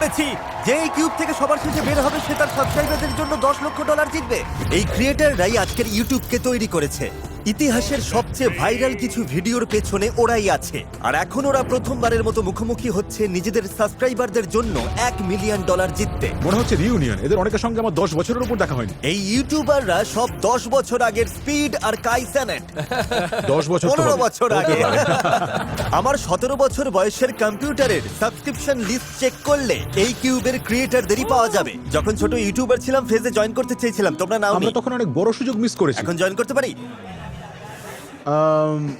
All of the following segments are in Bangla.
পেরেছি যে এই কিউব থেকে সবার শেষে বের হবে সে তার সাবস্ক্রাইবারদের জন্য $10 লক্ষ জিতবে। এই ক্রিয়েটাররাই আজকের ইউটিউবকে তৈরি করেছে। ইতিহাসের সবচেয়ে ভাইরাল কিছু ভিডিওর পেছনে ওরাই আছে, আর এখন ওরা প্রথমবারের মতো মুখোমুখি হচ্ছে নিজেদের সাবস্ক্রাইবারদের জন্য $1 মিলিয়ন জিততে। মনে হচ্ছে রিউনিয়ন। এদের অনেকের সঙ্গে আমার 10 বছরের উপর দেখা হয়নি। এই ইউটিউবাররা সব 10 বছর আগের স্পিড আর কাই সেনেট 10 বছর তো 15 হবে। বছর আগে। আমার 17 বছর বয়সের কম্পিউটারের সাবস্ক্রিপশন লিস্ট চেক করলে এই কিউবের ক্রিয়েটারদেরই পাওয়া যাবে। যখন ছোট ইউটিউবার ছিলাম ফেজে জয়েন করতে চেয়েছিলাম, তোমরা নাওনি। আমরা তখন অনেক বড় সুযোগ মিস করেছি। এখন জয়েন করতে পারি?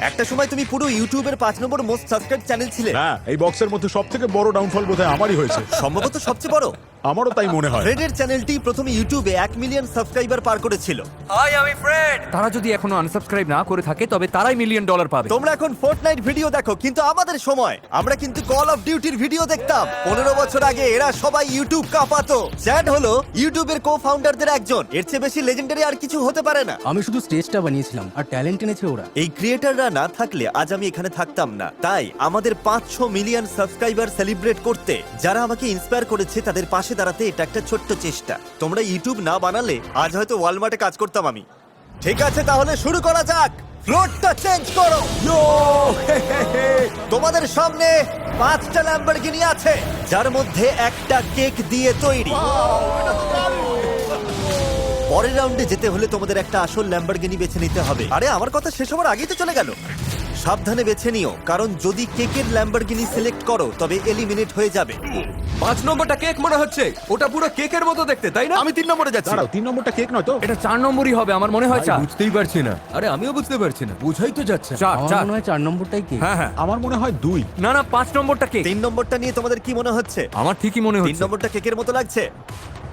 একটা সময় তুমি পুরো ইউটিউবের 5 নম্বর মোস্ট সাবস্ক্রাইব চ্যানেল ছিলে। না, এই বক্সের মধ্যে সবথেকে বড় ডাউনফল বোধহয় আমারই হয়েছে। সম্ভবত সবচেয়ে বড়। আমারও তাই মনে হয়। ফ্রেডের চ্যানেলটি প্রথমে ইউটিউবে 1 মিলিয়ন সাবস্ক্রাইবার পার করেছিল। হাই, আমি ফ্রেড। তারা যদি এখনো আনসাবস্ক্রাইব না করে থাকে তবে তারাই $1 মিলিয়ন পাবে। তোমরা এখন ফোর্টনাইট ভিডিও দেখো, কিন্তু আমাদের সময় আমরা কিন্তু কল অফ ডিউটির ভিডিও দেখতাম। 15 বছর আগে এরা সবাই ইউটিউব কাঁপাতো। চ্যাড হলো ইউটিউবের কো-ফাউন্ডারদের একজন। এর চেয়ে বেশি লেজেন্ডারি আর কিছু হতে পারে না। আমি শুধু স্টেজটা বানিয়েছিলাম আর ট্যালেন্ট এনেছে ওরা। এই ক্রিয়েটাররা না থাকলে আজ আমি এখানে থাকতাম না। তাই আমাদের 500 মিলিয়ন সাবস্ক্রাইবার সেলিব্রেট করতে যারা আমাকে ইন্সপায়ার করেছে তাদের পাশে দাঁড়াতে এটা একটা ছোট্ট চেষ্টা। তোমরা ইউটিউব না বানালে আজ হয়তো ওয়ালমার্টে কাজ করতাম আমি। ঠিক আছে, তাহলে শুরু করা যাক। ফ্লোরটা চেঞ্জ করো। তোমাদের সামনে 5টা ল্যাম্বরগিনি আছে, যার মধ্যে একটা কেক দিয়ে তৈরি। পরের রাউন্ডে যেতে হলে তোমাদের একটা আসল ল্যাম্বরগিনি বেছে নিতে হবে। আরে আমার কথা শেষ হওয়ার আগেই তো চলে গেল। সাবধানে বেছে নিও, কারণ যদি কেকের ল্যাম্বরগিনি সিলেক্ট করো তবে এলিমিনেট হয়ে যাবে। 5 নম্বরটা কেক মনে হচ্ছে। ওটা পুরো কেকের মতো দেখতে, তাই না? আমি 3 নম্বরে যাচ্ছি। দাঁড়াও, 3 নম্বরটা কেক নয় তো? এটা 4 নম্বরই হবে আমার মনে হয়। ভাই, বুঝতেই পারছি না। আরে আমিও বুঝতে পারছি না, বুঝাই তো যাচ্ছে না। 4 আমার 4। মনে হয় 4 নম্বরটাই কি। হ্যাঁ হ্যাঁ। আমার মনে হয় 2। না না, 5 নম্বরটা কেক। 3 নম্বরটা নিয়ে তোমাদের কি মনে হচ্ছে? আমার ঠিকই মনে 3 হচ্ছে। নম্বরটা কেকের মতো লাগছে?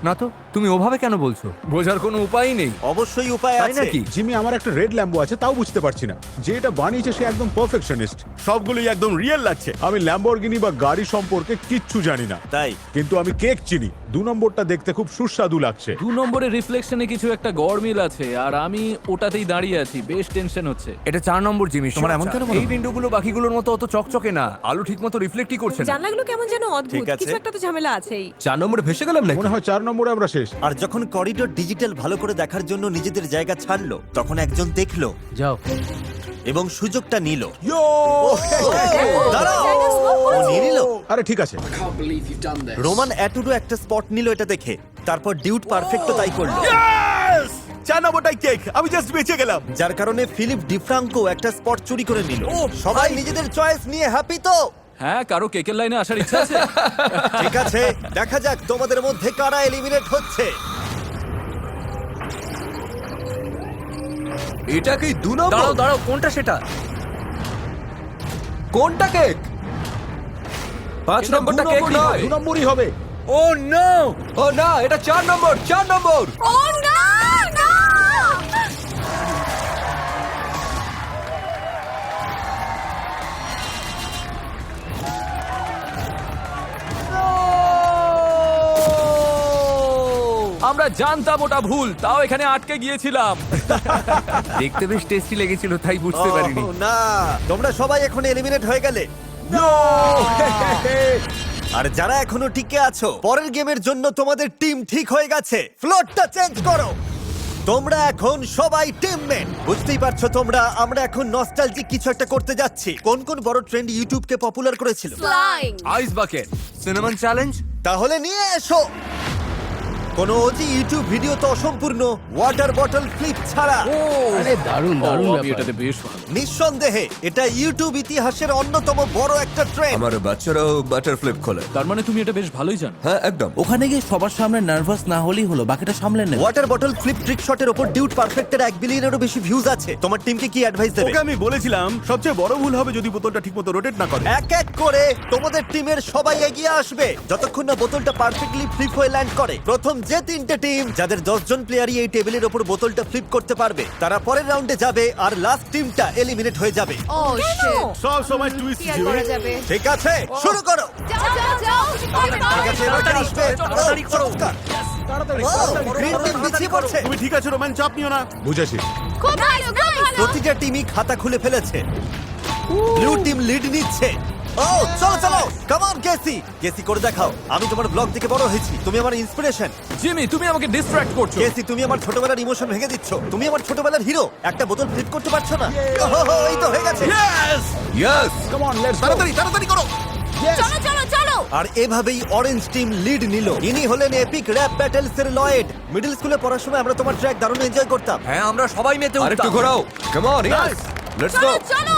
না তো, তুমি ওভাবে কেন বলছো? বোঝার কোনো উপায় নেই। অবশ্যই উপায় তাই আছে। নাকি? জিমি, আমার একটা রেড ল্যাম্বো আছে, তাও বুঝতে পারছি না। যে এটা বানিয়েছে সে একদম পারফেকশনিস্ট। সবগুলোই একদম রিয়েল লাগছে। আমি ল্যাম্বরগিনি বা গাড়ি সম্পর্কে কিচ্ছু জানি না, তাই কিন্তু আমি কেক চিনি। 2 নম্বরটা দেখতে খুব সুস্বাদু লাগছে। 2 নম্বরের রিফ্লেকশনে কিছু একটা গড়মিল আছে, আর আমি ওটাতেই দাঁড়িয়ে আছি। বেশ টেনশন হচ্ছে। এটা 4 নম্বর জিমি। তোমার এমন কেন মনে এই উইন্ডোগুলো বাকিগুলোর মতো অত চকচকে না। আলো ঠিকমতো রিফ্লেক্টই করছে না। জানলাগুলো কেমন যেন অদ্ভুত, ঠিক আছে। কিছু একটা তো ঝামেলা আছেই। 4 নম্বরে ভেসে গেলাম নাকি? মনে হয় 4 নম্বরে আমরা শেষ। আর যখন করিডোর ডিজিটাল ভালো করে দেখার জন্য নিজেদের জায়গা ছাড়লো, তখন একজন দেখলো যাও। এবং সুযোগটা নিল। ইয়ো! দাঁড়াও, জায়গা swap ও করেছে। নিয়ে নিল। আরে ঠিক আছে। রোমান অ্যাটুডো একটা স্পট নিল এটা দেখে, তারপর ডিউট পারফেক্টও তাই করলো। 4 নম্বরটাই কেক, আমি জাস্ট বেঁচে গেলাম। যার কারণে ফিলিপ ডিফ্রাঙ্কো একটা স্পট চুরি করে নিল। সবাই নিজেদের চয়েস নিয়ে হ্যাপি তো? হ্যাঁ, কারো কেকের লাইনে আসার ইচ্ছা আছে? ঠিক আছে, দেখা যাক তোমাদের মধ্যে কারা এলিমিনেট হচ্ছে। এটা কি 2 নম্বর? দাঁড়াও দাঁড়াও, কোনটা সেটা? কোনটা কেক? 5 এটা নম্বরটা 2 কেক নম্বরই নয়। 2 নম্বরই হবে। ও নো! ও না, এটা 4 নম্বর, 4 নম্বর। ও না না! আমরা জানতাম ওটা ভুল, তাও এখানে আটকে গিয়েছিলাম। দেখতে বেশ টেস্টি লেগেছিল, তাই বুঝতে পারিনি। ও, না, তোমরা সবাই এখন এলিমিনেট হয়ে গেলে। আর যারা এখনো টিকে আছো, পরের গেমের জন্য তোমাদের টিম ঠিক হয়ে গেছে। ফ্লোরটা চেঞ্জ করো। তোমরা এখন সবাই টিমমেট। বুঝতেই পারছো তোমরা, আমরা এখন নস্টালজিক কিছু একটা করতে যাচ্ছি। কোন কোন বড় ট্রেন্ড ইউটিউবকে পপুলার করেছিল? Flying. Ice bucket, cinnamon challenge. তাহলে নিয়ে এসো। কোনো ওজি ইউটিউব ভিডিও তো অসম্পূর্ণ ওয়াটার বটল ফ্লিপ ছাড়া। আরে দারুণ দারুণ আমি ব্যাপার। এটাতে বেশ ভালো। নিঃসন্দেহে এটা ইউটিউব ইতিহাসের অন্যতম বড় একটা ট্রেন্ড। আমার বাচ্চারাও বাটার ফ্লিপ খোলে। তার মানে তুমি এটা বেশ ভালোই জানো। হ্যাঁ, একদম। ওখানে গিয়ে সবার সামনে নার্ভাস না হলেই হলো, বাকিটা সামলে নেবে। ওয়াটার বটল ফ্লিপ ট্রিক শটের উপর ডিউট পারফেক্টের 1 বিলিয়নেরও বেশি ভিউজ আছে। তোমার টিমকে কি অ্যাডভাইস দেবে? ওকে আমি বলেছিলাম সবচেয়ে বড় ভুল হবে যদি বোতলটা ঠিকমতো রোটেট না করে। এক এক করে তোমাদের টিমের সবাই এগিয়ে আসবে যতক্ষণ না বোতলটা পারফেক্টলি ফ্লিপ হয়ে ল্যান্ড করে। প্রথম যে 3টে টিম যাদের 10 জন প্লেয়ারই এই টেবিলের উপর বোতলটা ফ্লিপ করতে পারবে তারা পরের রাউন্ডে যাবে, আর লাস্ট টিমটা এলিমিনেট হয়ে যাবে। ও শিট। সব সময় টুইস্ট কি আর করা যাবে? ঠিক আছে, শুরু করো। যাও যাও যাও। ঠিক আছে, এবার কে আসবে? তাড়াতাড়ি করো। চমৎকার। তাড়াতাড়ি ও, গ্রিন টিম পিছিয়ে পড়ছে। তুমি ঠিক আছো রোমান, চাপ নিও না। বুঝেছি। খুব ভালো খুব ভালো। প্রতিটা টিমই খাতা খুলে ফেলেছে। ব্লু টিম লিড নিচ্ছে। ও চলো চলো, কাম অন কেসি। কেসি করে দেখাও, আমি তোমার ব্লগ থেকে বড় হয়েছি, তুমি আমার ইন্সপিরেশন। জিমি তুমি আমাকে ডিস্ট্র্যাক্ট করছো। কেসি, তুমি আমার ছোটবেলার ইমোশন ভেঙে দিচ্ছ, তুমি আমার ছোটবেলার হিরো। একটা বোতল ফ্লিপ করতে পারছো না? ওহো, এই তো হয়ে গেছে। Yes come on, let's go. তাড়াতাড়ি তাড়াতাড়ি করো। চলো চলো চলো। আর এভাবেই অরেঞ্জ টিম লিড নিল। ইনি হলেন এপিক র্যাপ ব্যাটেলস এর লয়েড। মিডল স্কুলে পড়ার সময় আমরা তোমার ট্র্যাক দারুণ এনজয় করতাম। হ্যাঁ আমরা সবাই মেতে আরেকটু উঠতাম। ঘোরাও, come on, yes, let's go. চলো চলো।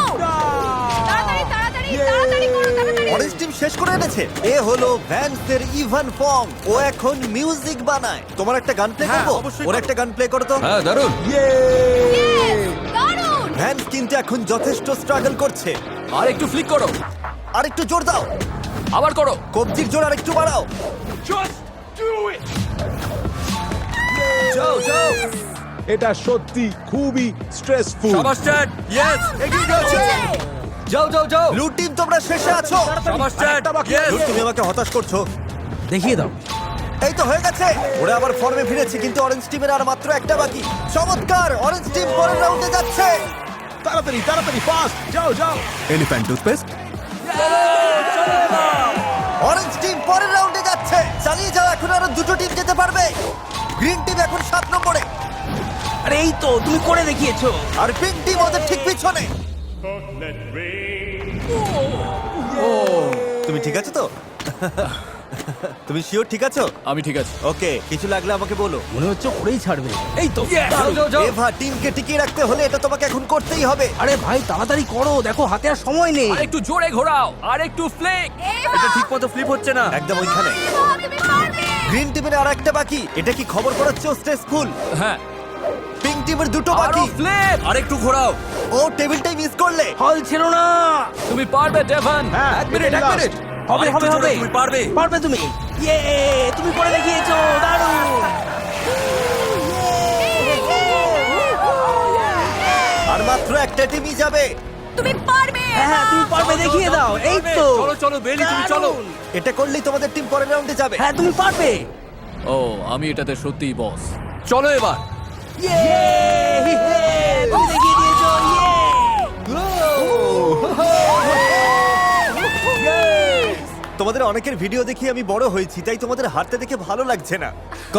তাড়াতাড়ি তাড়াতাড়ি তাড়াতাড়ি করো তাড়াতাড়ি। অরেঞ্জ টিম শেষ করে এনেছে। এ হলো ভ্যান্সের ইভান ফং। ও এখন মিউজিক বানায়। তোমার একটা গান প্লে করবো? অবশ্যই ওর করো। একটা গান প্লে করো তো। হ্যাঁ দারুন। দারুণ। ভ্যান্স কিন্তু এখন যথেষ্ট স্ট্রাগল করছে। আর একটু ফ্লিক করো, আর একটু জোর দাও, আবার করো। কবজির জোর আর একটু বাড়াও। যাও যাও। এটা সত্যি খুবই স্ট্রেসফুল। শাবাশ চ্যাট, ইয়েস, এগিয়ে যাও। যাও যাও যাও। ব্লু টিম তোমরা শেষে আছো। শাবাশ চ্যাট, ইয়েস। ব্লু, তুমি আমাকে হতাশ করছো। দেখিয়ে দাও। এই তো হয়ে গেছে। ওরা আবার ফর্মে ফিরেছে, কিন্তু অরেঞ্জ টিমের আর মাত্র একটা বাকি। চমৎকার, অরেঞ্জ টিম পরের রাউন্ডে যাচ্ছে। তাড়াতাড়ি তাড়াতাড়ি, ফাস্ট, যাও যাও। Elephant toothpaste. অরেঞ্জ টিম পরের রাউন্ডে যাচ্ছে। চালিয়ে যাও, এখন আরো দুটো টিম যেতে পারবে। গ্রিন টিম এখন 7 নম্বরে, আরে এই তো তুমি করে দেখিয়েছো। আর পিঙ্ক টিম ওদের ঠিক পিছনে। তুমি ঠিক আছো তো? তুমি শিওর ঠিক আছো? আমি ঠিক আছে। ওকে, কিছু লাগলে আমাকে বলো। মনে হচ্ছে করেই ছাড়বে। এই তো যাও যাও যাও। এভা, টিমকে টিকিয়ে রাখতে হলে এটা তোমাকে এখন করতেই হবে। আরে ভাই তাড়াতাড়ি করো, দেখো হাতে আর সময় নেই। আর একটু জোরে ঘোরাও, আর একটু ফ্লিক। এটা ঠিকমতো ফ্লিপ হচ্ছে না। একদম ওইখানে। তুমি পারবে। গ্রিন টিমের আর একটা বাকি। এটা কি খবর পড়াচ্ছ স্ট্রেসফুল? হ্যাঁ, পিঙ্ক টিমের দুটো আরো বাকি। ফ্লিপ। আর একটু ঘোরাও। ও টেবিলটাই মিস করলে। হল ছিল না। তুমি পারবে ডেভন। হ্যাঁ, এক মিনিট, এক মিনিট। হবে আরেকটু হবে জোরে, হবে। তুমি পারবে। পারবে তুমি। ইয়ে, তুমি করে দেখিয়েছো, দারুণ। আর মাত্র একটা টিমই যাবে। তুমি পারবে। হ্যাঁ তুমি পারবে, দেখিয়ে দাও। এই তো চলো চলো বেলি, তুমি চলো। দারুণ। এটা করলেই তোমাদের টিম পরের রাউন্ডে যাবে। হ্যাঁ তুমি পারবে। ও, আমি এটাতে সত্যিই বস। চলো এবার। ইয়ে, তুমি দেখিয়ে দিয়েছো। তোমাদের অনেকের ভিডিও দেখে আমি বড় হয়েছি, তাই তোমাদের হারতে দেখে ভালো লাগছে না।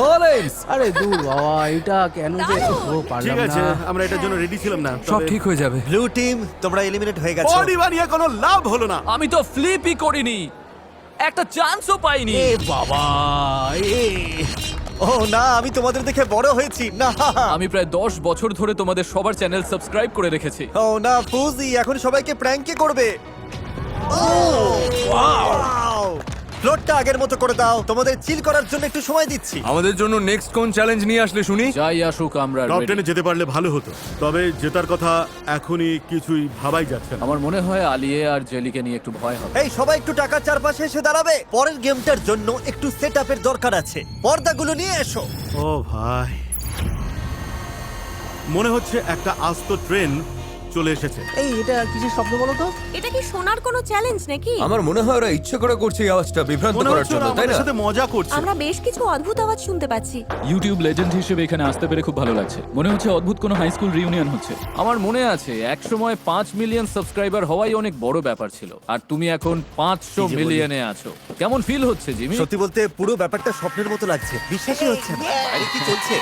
কলেজ। আরে দূর বাবা, এটা কেন যে ও ঠিক পারলাম আছে, না। আমরা এটার জন্য রেডি ছিলাম না। সব ঠিক হয়ে যাবে। ব্লু টিম, তোমরা এলিমিনেট হয়ে গেছো। বডি বানিয়ে কোনো লাভ হলো না। আমি তো ফ্লিপই করিনি, একটা চান্সও পাইনি। এ বাবা, এ ও না, আমি তোমাদের দেখে বড় হয়েছি না। আমি প্রায় 10 বছর ধরে তোমাদের সবার চ্যানেল সাবস্ক্রাইব করে রেখেছি। ও না ফুজি, এখন সবাইকে প্র্যাঙ্কে করবে। ফ্লোরটা আগের মতো করে দাও, তোমাদের চিল করার জন্য একটু সময় দিচ্ছি। আমাদের জন্য নেক্সট কোন চ্যালেঞ্জ নিয়ে আসলে শুনি? যাই আসুক আমরা টপ ready। 10-এ যেতে পারলে ভালো হতো, তবে জেতার কথা এখনই কিছুই ভাবাই যাচ্ছে না। আমার মনে হয় আলিয়ে আর জেলিকে নিয়ে একটু ভয় হবে। এই সবাই একটু টাকার চারপাশে এসে দাঁড়াবে। পরের গেমটার জন্য একটু সেটআপের দরকার আছে। পর্দাগুলো নিয়ে এসো। ও ভাই, মনে হচ্ছে একটা আস্ত ট্রেন চলে এসেছে। এই এটা কিসের শব্দ বলো তো? এটা কি শোনার কোনো চ্যালেঞ্জ নাকি? আমার মনে হয় ওরা ইচ্ছে করে করছে এই আওয়াজটা বিভ্রান্ত মনে করার হচ্ছে জন্য, ওরা তাই আমাদের না? সাথে মজা করছে। আমরা বেশ কিছু অদ্ভুত আওয়াজ শুনতে পাচ্ছি। ইউটিউব লেজেন্ড হিসেবে এখানে আসতে পেরে খুব ভালো লাগছে। মনে হচ্ছে অদ্ভুত কোনো হাই স্কুল রিউনিয়ন হচ্ছে। আমার মনে আছে এক সময় 5 মিলিয়ন সাবস্ক্রাইবার হওয়াই অনেক বড় ব্যাপার ছিল, আর তুমি এখন 500 বলি? মিলিয়নে আছো। কেমন ফিল হচ্ছে জিমি? সত্যি বলতে পুরো ব্যাপারটা স্বপ্নের মতো লাগছে, বিশ্বাসই হচ্ছে না। আরে কি চলছে?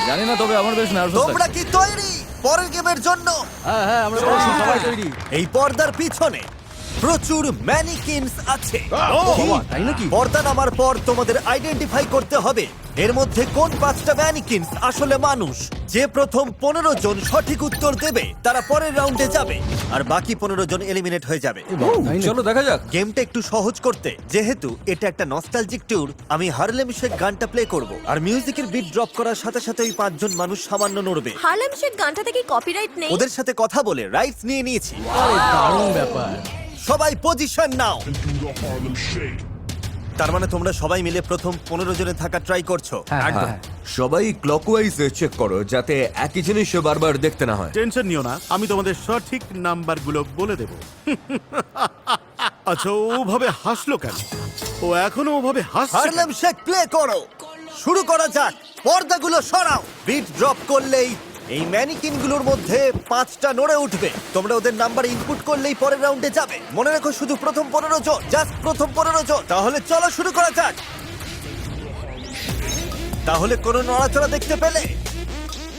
জানি না, তবে আমার বেশ নার্ভাস তোমরা লাগছে। কি তৈরি পরের গেমের জন্য? হ্যাঁ হ্যাঁ আমরা বলছি, সবাই তৈরি। এই পর্দার পিছনে প্রচুর ম্যানিকিনস আছে। কি? তাই নাকি? পর্দা নামার পর তোমাদের আইডেন্টিফাই করতে হবে এর মধ্যে কোন 5টা ম্যানিকিনস আসলে মানুষ। যে প্রথম 15 জন সঠিক উত্তর দেবে তারা পরের রাউন্ডে যাবে, আর বাকি 15 জন এলিমিনেট হয়ে যাবে। এ বাবা, তাই নাকি? চলো দেখা যাক। গেমটা একটু সহজ করতে, যেহেতু এটা একটা নস্টালজিক ট্যুর, আমি হারলেম শেক গানটা প্লে করব, আর মিউজিকের বিট ড্রপ করার সাথে সাথে ওই 5 জন মানুষ সামান্য নড়বে। হার্লেম শেক গানটাতে কি কপিরাইট নেই? ওদের সাথে কথা বলে রাইটস নিয়ে নিয়েছি। আরে দারুণ ব্যাপার। সবাই পজিশন নাও। তার মানে তোমরা সবাই মিলে প্রথম 15 জনে থাকা ট্রাই করছো। হ্যাঁ একদম। হ্যাঁ। সবাই ক্লকওয়াইজে চেক করো যাতে একই জিনিস বারবার দেখতে না হয়। টেনশন নিও না, আমি তোমাদের সঠিক নাম্বারগুলো বলে দেব। আচ্ছা, ওভাবে হাসলো কেন? ও এখনো ওভাবে হাসছে কেন? হারলেম শেক প্লে করো। শুরু করা যাক। পর্দাগুলো সরাও। বিট ড্রপ করলেই এই ম্যানিকিনগুলোর মধ্যে 5টা নড়ে উঠবে। তোমরা ওদের নাম্বার ইনপুট করলেই পরের রাউন্ডে যাবে। মনে রাখো শুধু প্রথম 15 জন, জাস্ট প্রথম 15 জন। তাহলে চলো শুরু করা যাক। তাহলে কোনো নড়াচড়া দেখতে পেলে?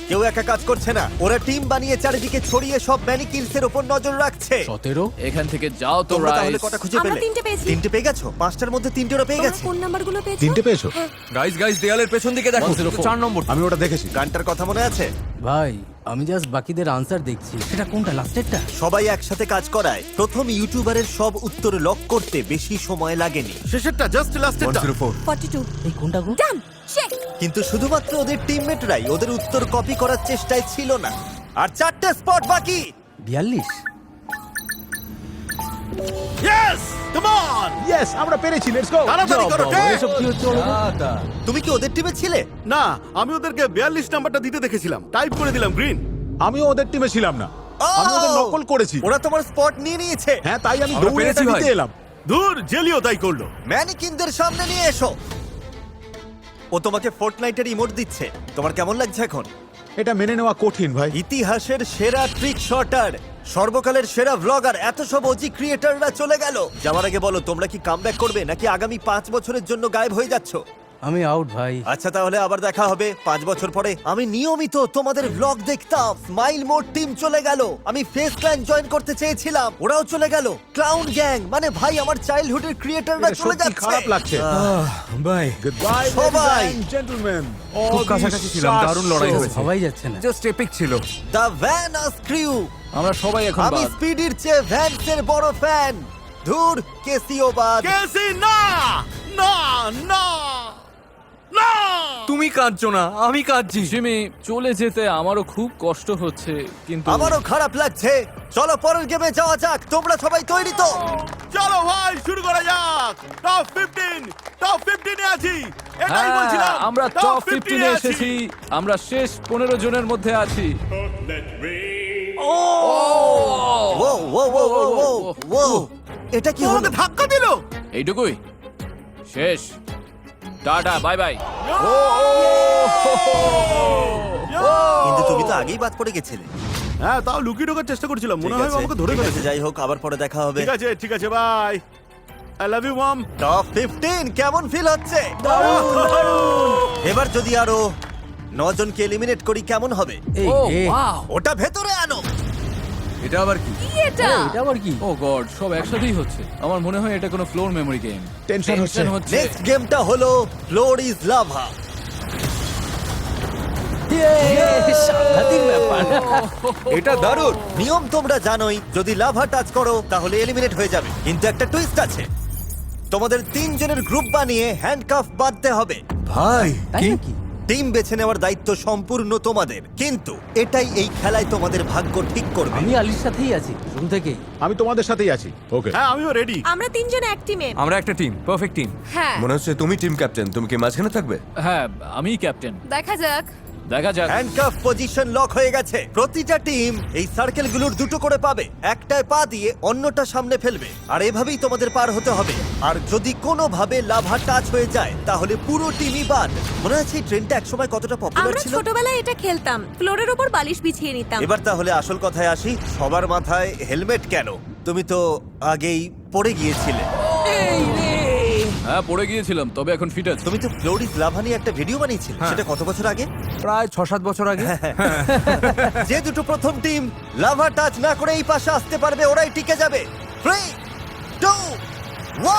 কেউ একা কাজ করছে না। ওরা টিম বানিয়ে চারিদিকে ছড়িয়ে সব ম্যানিকিনসের উপর নজর রাখছে। 17 এখান থেকে যাও তো তোমরা তাহলে রাইস। কটা খুঁজে আমরা পেলে? 3টে পেয়েছি। 3টে পেয়ে গেছো? 5টার মধ্যে 3টে ওরা পেয়ে তোমরা গেছে। কোন নাম্বারগুলো পেয়েছো? 3টে পেয়েছো? গাইস দেয়ালের পেছন দিকে দেখো। 4 নম্বর। আমি ওটা দেখেছি। গানটার কথা মনে আছে? ভাই আমি জাস্ট বাকিদের আনসার দেখছি। সেটা কোনটা, লাস্টেরটা? সবাই একসাথে কাজ করায় প্রথম ইউটিউবারের সব উত্তর লক করতে বেশি সময় লাগেনি। শেষেরটা জাস্ট লাস্টেরটা। 104 42 এই কোনটা গো? ডান শেক। কিন্তু শুধুমাত্র ওদের টিমমেটরাই ওদের উত্তর কপি করার চেষ্টায় ছিল না। আর 4টে স্পট বাকি। 42। ইয়েস কাম অন, ইয়েস, আমরা পেরেছি, লেটস গো। তাড়াতাড়ি করো টেক। এসব কি হচ্ছে বলো তো? তুমি কি ওদের টিমে ছিলে? না, আমি ওদেরকে 42 নাম্বারটা দিতে দেখেছিলাম, টাইপ করে দিলাম গ্রিন। আমিও ওদের টিমে ছিলাম না, আমি ওদের Oh! নকল করেছি। ওরা তোমার স্পট নিয়ে নিয়েছে। হ্যাঁ, তাই আমি আমরা দৌড়ে পেরেছি এটা ভাই। নিতে এলাম। দূর, জেলিও তাই করলো। ম্যানিকিনদের সামনে নিয়ে এসো। ও তোমাকে ফোর্টনাইটের ইমোট দিচ্ছে। তোমার কেমন লাগছে এখন? এটা মেনে নেওয়া কঠিন ভাই। ইতিহাসের সেরা ট্রিক শটার, সর্বকালের সেরা ব্লগার, এত সব ওজি ক্রিয়েটাররা চলে গেল। যাওয়ার আগে বলো তোমরা কি কামব্যাক করবে নাকি আগামী 5 বছরের জন্য গায়েব হয়ে যাচ্ছ? আমি আউট ভাই। আচ্ছা তাহলে আবার দেখা হবে 5 বছর পরে। আমি নিয়মিত তোমাদের ব্লগ দেখতাম। স্মাইল মোড টিম চলে গেল। আমি ফেস ক্ল্যান জয়েন করতে চেয়েছিলাম, ওরাও চলে গেল। ক্লাউন গ্যাং, মানে ভাই আমার চাইল্ডহুডের ক্রিয়েটাররা এটা চলে সত্যি যাচ্ছে। খারাপ লাগছে। বাই। Goodbye, সবাই। ladies and gentlemen. খুব All কাছাকাছি these ছিলাম, দারুণ লড়াই shows. হয়েছে। সবাই যাচ্ছে না। জাস্ট এপিক ছিল। The venous crew. আমরা সবাই এখন আমি বাদ। স্পিডির চেয়ে ভ্যান্সের বড় ফ্যান। ধুর, কেসিও বাদ। কেসি না না না না। তুমি কাঁদছো না, আমি কাঁদছি। জিমি, চলে যেতে আমারও খুব কষ্ট হচ্ছে, কিন্তু আমারও খারাপ লাগছে। চলো পরের গেমে যাওয়া যাক। তোমরা সবাই তৈরি তো? চলো ভাই শুরু করা যাক। টপ 15 এ আছি, এটাই হ্যাঁ, বলছিলাম। আমরা টপ 15 এ এসেছি। আমরা শেষ 15 জনের মধ্যে আছি। ও ও ও ও ও ও, এটা কি হলো? আমাকে ধাক্কা দিল। এইটুকুই, শেষ। Tata, bye bye. কিন্তু তুমি তো আগেই বাদ পড়ে গেছিলে। হ্যাঁ, তাও লুকিয়ে ঢোকার চেষ্টা করছিলাম, মনে ঠিক হয় আছে, আমাকে ধরে ঠিক আছে, ফেলেছে। যাই হোক আবার পরে দেখা হবে। ঠিক আছে bye. I love you mom. Top 15 কেমন ফিল হচ্ছে? এবার যদি আরো 9 জনকে এলিমিনেট করি কেমন হবে? এই ও রে, ওয়াও, ওটা ভেতরে আনো। এটা আবার কি? কি এটা? এটা আবার কি? ও গড, সব একসাথেই হচ্ছে। আমার মনে হয় এটা কোনো ফ্লোর মেমরি গেম। টেনশন হচ্ছে। হচ্ছে। নেক্সট গেমটা হলো ফ্লোর ইজ লাভা। সাংঘাতিক ব্যাপার। এটা দারুণ। নিয়ম তোমরা জানোই, যদি লাভা টাচ করো তাহলে এলিমিনেট হয়ে যাবে। কিন্তু একটা টুইস্ট আছে, তোমাদের 3 জনের গ্রুপ বানিয়ে হ্যান্ডকাফ বাঁধতে হবে। ভাই তাই নাকি? টিম বেছে নেওয়ার দায়িত্ব সম্পূর্ণ তোমাদের, কিন্তু এটাই এই খেলায় তোমাদের ভাগ্য ঠিক করবে। আমি আলির সাথেই আছি শুরু থেকেই। আমি তোমাদের সাথেই আছি। ওকে, হ্যাঁ, আমিও রেডি। আমরা 3 জন এক টিমে। আমরা একটা টিম, পারফেক্ট টিম। হ্যাঁ, মনে হচ্ছে তুমি টিম ক্যাপ্টেন, তুমি কি মাঝখানে থাকবে? হ্যাঁ, আমিই ক্যাপ্টেন। দেখা যাক। দেখা যাক। হ্যান্ডকাফ পজিশন লক হয়ে গেছে। প্রতিটা টিম এই সার্কেলগুলোর দুটো করে পাবে। একটায় পা দিয়ে অন্যটা সামনে ফেলবে, আর এভাবেই তোমাদের পার হতে হবে। আর যদি কোনোভাবে লাভা টাচ হয়ে যায় তাহলে পুরো টিমই বাদ। মনে আছে এই ট্রেনটা একসময় কতটা পপুলার আমরা ছিল? ছোটবেলায় এটা খেলতাম, ফ্লোরের উপর বালিশ বিছিয়ে নিতাম। এবার তাহলে আসল কথায় আসি, সবার মাথায় হেলমেট কেন? তুমি তো আগেই পড়ে গিয়েছিলে। হ্যাঁ, পড়ে গিয়েছিলাম, তবে এখন ফিট আছে। তুমি তো ফ্লোরিস লাভা নিয়ে একটা ভিডিও বানিয়েছিলে, সেটা কত বছর আগে? প্রায় 6-7 বছর আগে। যে দুটো প্রথম টিম লাভা টাচ না করে এই পাশে আসতে পারবে ওরাই টিকে যাবে। 3, 2,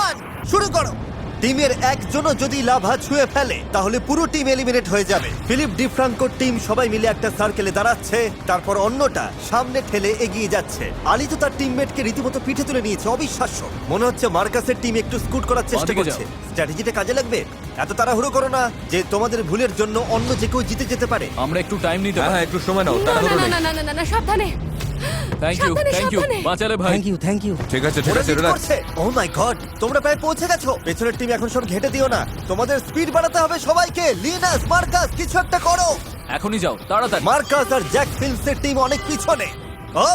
1 শুরু করো। টিমের একজনও যদি লাভা ছুঁয়ে ফেলে তাহলে পুরো টিম এলিমিনেট হয়ে যাবে। ফিলিপ ডিফ্রাঙ্কোর টিম সবাই মিলে একটা সার্কেলে দাঁড়াচ্ছে, তারপর অন্যটা সামনে ঠেলে এগিয়ে যাচ্ছে। আলি তো তার টিমমেটকে রীতিমতো পিঠে তুলে নিয়েছে, অবিশ্বাস্য। মনে হচ্ছে মার্কাসের টিম একটু স্কুট করার চেষ্টা বাঁদিকে করছে। স্ট্র্যাটেজিটা কাজে লাগবে। এত তাড়াহুড়ো করো না যে তোমাদের ভুলের জন্য অন্য যে কেউ জিতে যেতে পারে। আমরা একটু টাইম নিতে হ্যাঁ পারি। হ্যাঁ, একটু সময় নাও, না না তাড়াহুড়ো না নেই। না না না না, সাবধানে। থ্যাংক ইউ, সাবধানে, থ্যাংক ইউ। সাবধানে। বাঁচালে ভাই। Thank you. ঠিক আছে, ঠিক ওরা আছে, lead রিল্যাক্স। করছে। Oh my God, তোমরা প্রায় পৌঁছে গেছো। পেছনের টিম এখন সব ঘেটে দিও না, তোমাদের স্পিড বাড়াতে হবে সবাইকে। লিনাস, মার্কাস, কিছু একটা করো। এখনই যাও, তাড়াতাড়ি। মার্কাস আর জ্যাক ফিল্মসের টিম অনেক পিছনে। ও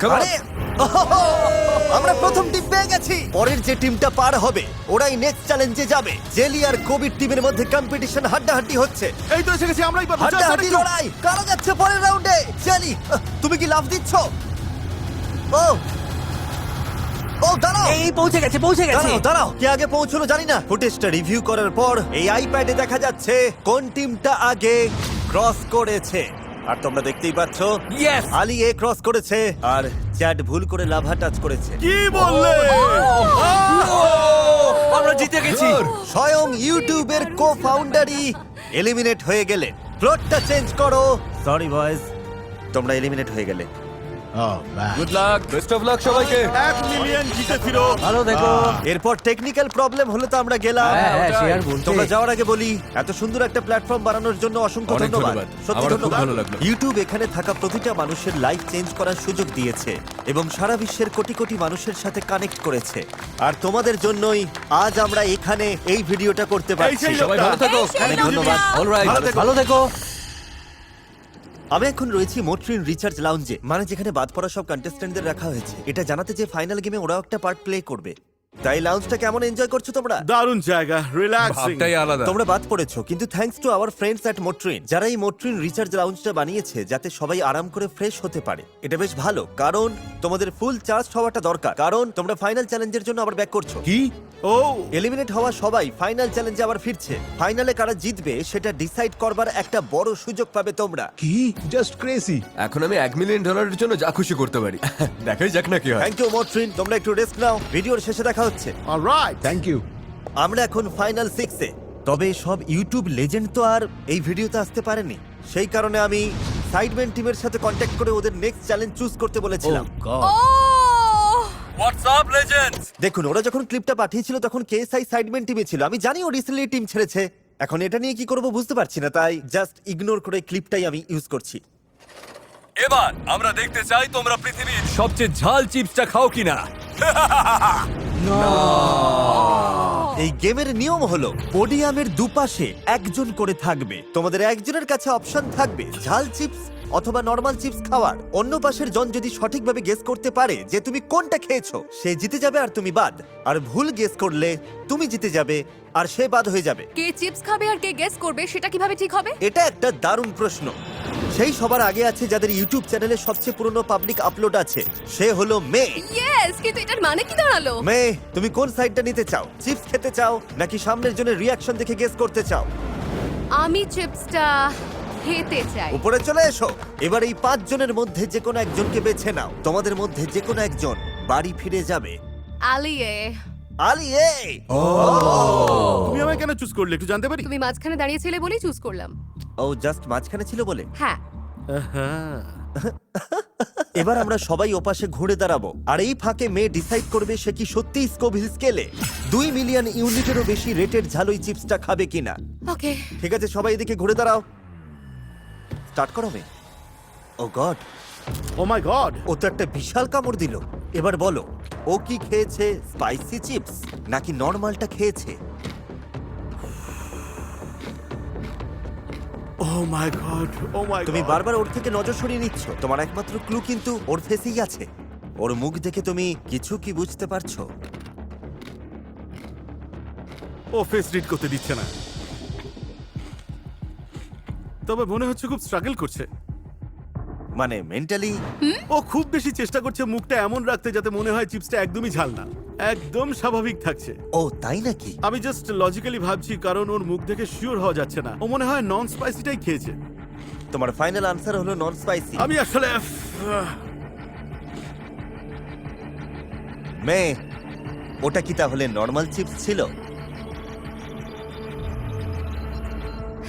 Come on. আরে, ওহো, আমরা প্রথম টিম পেয়ে গেছি। পরের যে টিমটা পার হবে ওরাই নেক্সট চ্যালেঞ্জে যাবে। জেলি আর কোভিড টিমের মধ্যে কম্পিটিশন হাড্ডাহাড্ডি হচ্ছে। এই তো এসে গেছি, আমরাই পাবো। চল, চল, হাড্ডাহাড্ডি একটু। লড়াই কারা যাচ্ছে পরের রাউন্ডে? জেলি, তুমি কি লাফ দিচ্ছ? ও ও দাঁড়াও, এই পৌঁছে গেছে পৌঁছে গেছে দাঁড়াও দাঁড়াও, কে আগে পৌঁছলো জানি না। ফুটেজটা রিভিউ করার পর এই আইপ্যাডে দেখা যাচ্ছে কোন টিমটা আগে ক্রস করেছে। আর তোমরা দেখতেই পাচ্ছ Yes! আলি এ ক্রস করেছে আর চ্যাট ভুল করে লাভা টাচ করেছে। কি বললে? আমরা জিতে গেছি স্বয়ং ইউটিউবের কো ফাউন্ডারই এলিমিনেট হয়ে গেলেন। প্লটটা চেঞ্জ করো। সরি বয়েজ, তোমরা এলিমিনেট হয়ে গেলে। Good luck. Best of luck সবাইকে। 1 মিলিয়ন জিতে ফিরো। ভালো দেখো এরপর টেকনিক্যাল প্রবলেম হলে তো আমরা গেলাম। সে আর বলতে তোমরা যাওয়ার আগে বলি, এত সুন্দর একটা প্ল্যাটফর্ম বানানোর জন্য অসংখ্য অনেক ধন্যবাদ। ধন্যবাদ। সত্যি আমারও খুব ধন্যবাদ। ভালো লাগলো। ইউটিউব এখানে থাকা প্রতিটা মানুষের লাইফ চেঞ্জ করার সুযোগ দিয়েছে এবং সারা বিশ্বের কোটি কোটি মানুষের সাথে কানেক্ট করেছে। আর তোমাদের জন্যই আজ আমরা এখানে এই ভিডিওটা করতে এই পারছি। সেই সবাই লোকটা। ভালো থাকো। অনেক ধন্যবাদ। অলরাইট। ভালো দেখো আমি এখন রয়েছি মোট্রিন রিচার্জ লাউঞ্জে, মানে যেখানে বাদ পড়া সব কন্টেস্ট্যান্টদের রাখা হয়েছে এটা জানাতে যে ফাইনাল গেমে ওরাও একটা পার্ট প্লে করবে। তাই লাউঞ্জটা কেমন এনজয় করছো তোমরা? দারুণ জায়গা, রিল্যাক্সিং। ভাবটাই আলাদা। তোমরা বাদ পড়েছো, কিন্তু thanks to our friends at Motrin, যারা এই মোট্রিন রিচার্জ লাউঞ্জটা বানিয়েছে যাতে সবাই আরাম করে ফ্রেশ হতে পারে। এটা বেশ ভালো, কারণ তোমাদের ফুল চার্জ হওয়াটা দরকার, কারণ তোমরা ফাইনাল চ্যালেঞ্জের জন্য আবার ব্যাক করছো। কি? ও এলিমিনেট হওয়া সবাই ফাইনাল চ্যালেঞ্জে আবার ফিরছে। ফাইনালে কারা জিতবে সেটা ডিসাইড করবার একটা বড় সুযোগ পাবে তোমরা। কি? Just crazy. এখন আমি $1 মিলিয়ন জন্য যা খুশি করতে পারি। দেখাই যাক না কি হয়। থ্যাংক ইউ মোট্রিন, তোমরা একটু রেস্ট নাও, ভিডিওর শেষে দেখা হচ্ছে। অলরাইট। Thank you. আমরা এখন ফাইনাল 6-এ। তবে সব ইউটিউব লেজেন্ড তো আর এই ভিডিওতে আসতে পারেনি, সেই কারণে আমি সাইডম্যান টিমের সাথে কন্ট্যাক্ট করে ওদের নেক্সট চ্যালেঞ্জ চুজ করতে বলেছিলাম। ও হোয়াটসঅ্যাপ লেজেন্ডস। দেখুন, ওরা যখন ক্লিপটা পাঠিয়েছিল তখন কেএসআই সাইডম্যান টিমে ছিল। আমি জানি ও রিসেন্টলি টিম ছেড়েছে, এখন এটা নিয়ে কি করব বুঝতে পারছি না, তাই জাস্ট ইগনোর করে ক্লিপটাই আমি ইউজ করছি। এবার আমরা দেখতে চাই তোমরা পৃথিবীর সবচেয়ে ঝাল চিপসটা খাও কিনা। এই গেমের নিয়ম হলো পোডিয়ামের দুপাশে একজন করে থাকবে। তোমাদের একজনের কাছে অপশন থাকবে ঝাল চিপস অথবা নরমাল চিপস খাওয়ার। অন্য পাশের জন যদি সঠিকভাবে গেস করতে পারে যে তুমি কোনটা খেয়েছো, সে জিতে যাবে আর তুমি বাদ। আর ভুল গেস করলে তুমি জিতে যাবে আর সে বাদ হয়ে যাবে। কে চিপস খাবে আর কে গেস করবে সেটা কিভাবে ঠিক হবে? এটা একটা দারুণ প্রশ্ন। সেই সবার আগে আছে যাদের ইউটিউব চ্যানেলে সবচেয়ে পুরনো পাবলিক আপলোড আছে, সে হলো মে। ইয়েস, কিন্তু এটার মানে কি দাঁড়ালো? মে, তুমি কোন সাইডটা নিতে চাও? চিপস খেতে চাও নাকি সামনের জনের রিয়াকশন দেখে গেস করতে চাও? আমি চিপসটা খেতে চাই। উপরে চলে এসো। এবার এই 5 জনের মধ্যে যে কোনো একজনকে বেছে নাও। তোমাদের মধ্যে যে কোনো একজন বাড়ি ফিরে যাবে। আলিয়ে, আলি এই তুমি আমায় কেন চুজ করলে একটু জানতে পারি? তুমি মাঝখানে দাঁড়িয়েছিলে বলেই চুজ করলাম। ও জাস্ট মাঝখানে ছিল বলে। হ্যাঁ, এবার আমরা সবাই ওপাশে ঘুরে দাঁড়াবো আর এই ফাঁকে মেয়ে ডিসাইড করবে সে কি সত্যি স্কোভিল স্কেলে 2 মিলিয়ন ইউনিটেরও বেশি রেটেড ঝালই চিপসটা খাবে কিনা। ওকে। ঠিক আছে, সবাই এদিকে ঘুরে দাঁড়াও। স্টার্ট করো মে। ও গড, ও মাই গড। ও তো একটা বিশাল কামড় দিল। এবার বলো, ও কি খেয়েছে স্পাইসি চিপস নাকি নর্মালটা খেয়েছে? ও মাই গড, ও মাই গড। তুমি বারবার ওর থেকে নজর সরিয়ে নিচ্ছ। তোমার একমাত্র ক্লু কিন্তু ওর ফেসেই আছে। ওর মুখ দেখে তুমি কিছু কি বুঝতে পারছো? ও ফেস রিড করতে দিচ্ছে না, তবে মনে হচ্ছে খুব স্ট্রাগল করছে। মানে মেন্টালি? ও খুব বেশি চেষ্টা করছে মুখটা এমন রাখতে যাতে মনে হয় চিপসটা একদমই ঝাল না, একদম স্বাভাবিক থাকছে। ও তাই নাকি? আমি জাস্ট লজিক্যালি ভাবছি, কারণ ওর মুখ দেখে শিওর হওয়া যাচ্ছে না। ও মনে হয় নন স্পাইসিটাই খেয়েছে। তোমার ফাইনাল আনসার হলো নন স্পাইসি। আমি আসলে মে, ওটা কি তাহলে নর্মাল চিপস ছিল?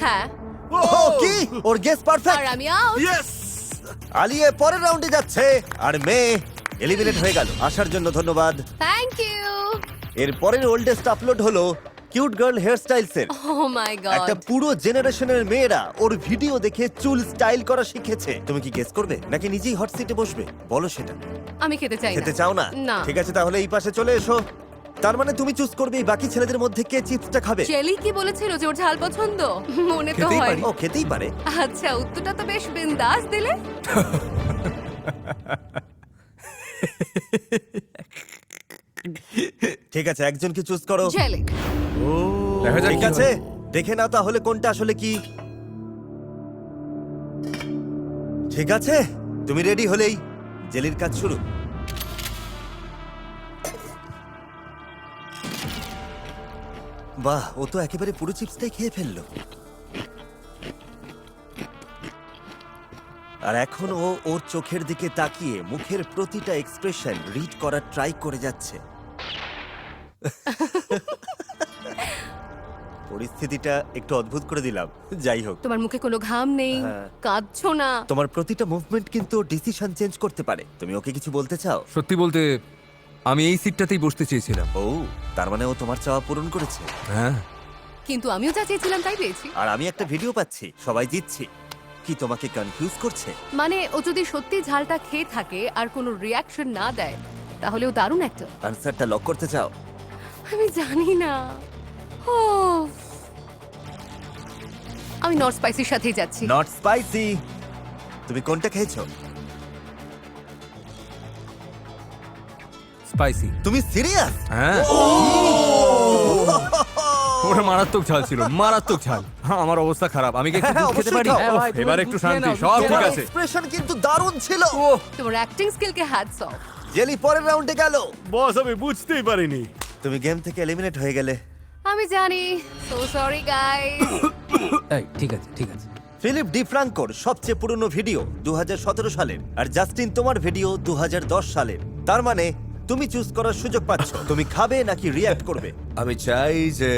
হ্যাঁ, ও কি? ওর গেস আর পারফেক্ট। আমি আউট। ইয়েস। আলিয়ে পরের রাউন্ডে যাচ্ছে আর মে এলিমিনেট হয়ে গেল। আসার জন্য ধন্যবাদ। Thank you. এর পরের ওল্ডেস্ট আপলোড হলো কিউট গার্ল হেয়ার স্টাইলস এর। ও মাই একটা গড। পুরো জেনারেশনের মেয়েরা ওর ভিডিও দেখে চুল স্টাইল করা শিখেছে। তুমি কি গেস করবে নাকি নিজেই হট সিটে বসবে? বলো সেটা। আমি খেতে চাই না। খেতে চাও না? না। ঠিক আছে, তাহলে এই পাশে চলে এসো। তার মানে তুমি চুজ করবে এই বাকি ছেলেদের মধ্যে কে চিপসটা খাবে। জেলি কি বলেছিল যে ওর ঝাল পছন্দ? মনে তো খেতেই হয়। পারি। ও খেতেই পারে। আচ্ছা, উত্তরটা তো বেশ বিন্দাস দিলে। ঠিক আছে, একজনকে চুজ করো। জেলে। দেখা যাক ঠিক কি আছে, হয়। দেখে নাও তাহলে কোনটা আসলে কি। ঠিক আছে, তুমি রেডি হলেই জেলির কাজ শুরু। বাহ, ও তো একেবারে পুরো চিপসটাই খেয়ে ফেললো। আর এখন ও ওর চোখের দিকে তাকিয়ে মুখের প্রতিটা এক্সপ্রেশন রিড করার ট্রাই করে যাচ্ছে। পরিস্থিতিটা একটু অদ্ভুত করে দিলাম। যাই হোক, তোমার মুখে কোনো ঘাম নেই, হ্যাঁ। কাঁদছো না। তোমার প্রতিটা মুভমেন্ট কিন্তু ডিসিশন চেঞ্জ করতে পারে। তুমি ওকে কিছু বলতে চাও? সত্যি বলতে আমি এই সিটটাতেই বসতে চেয়েছিলাম। ও, তার মানে ও তোমার চাওয়া পূরণ করেছে। হ্যাঁ, কিন্তু আমিও যা চেয়েছিলাম তাই পেয়েছি। আর আমি একটা ভিডিও পাচ্ছি, সবাই জিতছি। কি তোমাকে কনফিউজ করছে? মানে ও যদি সত্যি ঝালটা খেয়ে থাকে আর কোনো রিয়াকশন না দেয়, তাহলে ও দারুণ একটা। আনসারটা লক করতে চাও? আমি জানি না। ও, আমি নট স্পাইসির সাথেই যাচ্ছি। Not spicy. তুমি কোনটা খেয়েছো? স্পাইসি। তুমি সিরিয়াস? হ্যাঁ, ওটা মারাত্মক ঝাল ছিল, মারাত্মক ঝাল। হ্যাঁ, আমার অবস্থা খারাপ। আমি কি একটু হ্যাঁ, দুধ খেতে অবশ্যই পারি? খাও। হ্যাঁ, ভাই, এবার একটু শান্তি, সব ঠিক আছে। এক্সপ্রেশন কিন্তু দারুণ ছিল। তোমার অ্যাক্টিং স্কিলকে হ্যাটস অফ। জেলি পরের রাউন্ডে গেল। বস আমি বুঝতেই পারিনি। তুমি গেম থেকে এলিমিনেট হয়ে গেলে। আমি জানি। So sorry guys. এই, ঠিক আছে, ঠিক আছে। ফিলিপ ডি ফ্রাঙ্কোর সবচেয়ে পুরনো ভিডিও 2017 সালের, আর জাস্টিন তোমার ভিডিও 2010 সালের। তার মানে তুমি চুজ করার সুযোগ পাচ্ছ। তুমি খাবে নাকি রিঅ্যাক্ট করবে? আমি চাই যে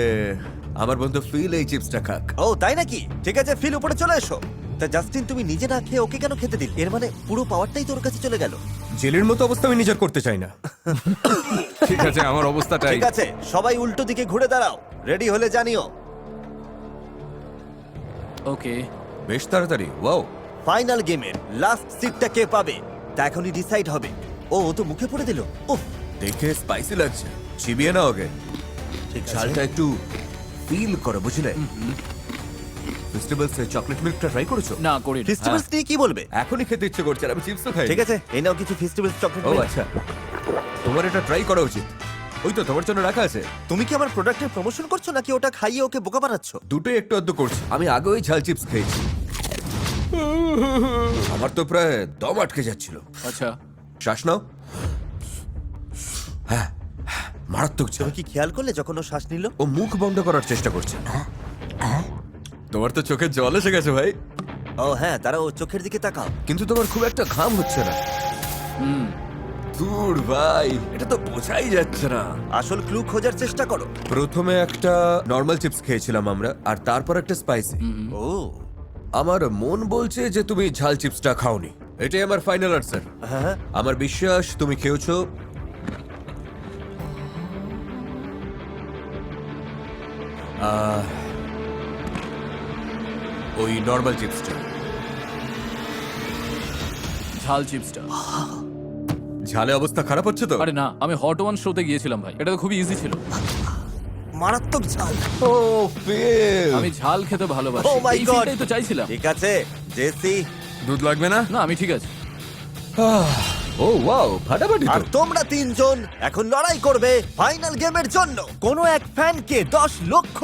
আমার বন্ধু ফিল এই চিপসটা খাক। ও তাই নাকি? ঠিক আছে, ফিল উপরে চলে এসো। তা জাস্টিন, তুমি নিজে না খেয়ে ওকে কেন খেতে দিল? এর মানে পুরো পাওয়ারটাই তোর কাছে চলে গেল। জেলের মতো অবস্থা আমি নিজের করতে চাই না। ঠিক আছে, আমার অবস্থাটাই। ঠিক আছে, সবাই উল্টো দিকে ঘুরে দাঁড়াও। রেডি হলে জানিও। ওকে, বেশ তাড়াতাড়ি। ওয়াও, ফাইনাল গেমের লাস্ট সিটটা কে পাবে তা এখনই ডিসাইড হবে। ও তো মুখে পড়ে দিল। উফ, দেখে স্পাইসি লাগছে। চিবিয়ে না ওকে। ঠিক আছে। ঝালটা একটু ফিল করো, বুঝলে? ফেস্টিভ্যালস চকলেট মিল্কটা ট্রাই করেছো? না করি। ফেস্টিভ্যালস নিয়ে কি বলবে? এখনই খেতে ইচ্ছে করছে আর আমি চিপসও খাই। ঠিক আছে, এই নাও কিছু ফেস্টিভ্যালস চকলেট। ও আচ্ছা, তোমার এটা ট্রাই করা উচিত। ওই তো তোমার জন্য রাখা আছে। তুমি কি আমার প্রোডাক্টের প্রমোশন করছো নাকি ওটা খাইয়ে ওকে বোকা বানাচ্ছো? দুটোই একটু আধটু করছি। আমি আগে ওই ঝাল চিপস খেয়েছি, আমার তো প্রায় দম আটকে যাচ্ছিল। আচ্ছা, শ্বাস নাও। হ্যাঁ, মারাত্মক ঝাল। তুমি কি খেয়াল করলে যখন ও শ্বাস নিল? ও মুখ বন্ধ করার চেষ্টা করছে। তোমার তো চোখে জল এসে গেছে ভাই। ও হ্যাঁ, তারা ও চোখের দিকে তাকাও। কিন্তু তোমার খুব একটা ঘাম হচ্ছে না। দূর ভাই, এটা তো বোঝাই যাচ্ছে না। আসল ক্লু খোঁজার চেষ্টা করো। প্রথমে একটা নর্মাল চিপস খেয়েছিলাম আমরা, আর তারপর একটা স্পাইসি। ও আমার মন বলছে যে তুমি ঝাল চিপসটা খাওনি। এটাই আমার ফাইনাল আনসার। হ্যাঁ, আমার বিশ্বাস তুমি খেয়েছো। ওই নর্মাল চিপসটা। ঝাল চিপসটা। ঝালে অবস্থা খারাপ হচ্ছে তো? আরে না, আমি হট ওয়ান শোতে গিয়েছিলাম ভাই, এটা তো খুবই ইজি ছিল। মারাত্মক ঝাল। ও ফেল। আমি ঝাল খেতে ভালোবাসি। Oh my এই God! ফিলটাই তো চাইছিলাম। ঠিক আছে জেসি, দুধ লাগবে না? না, আমি ঠিক আছে। ও ওয়াও, ফাটাফাটি আর তো। তোমরা তিনজন এখন লড়াই করবে ফাইনাল গেমের জন্য কোনো এক ফ্যানকে $10 লক্ষ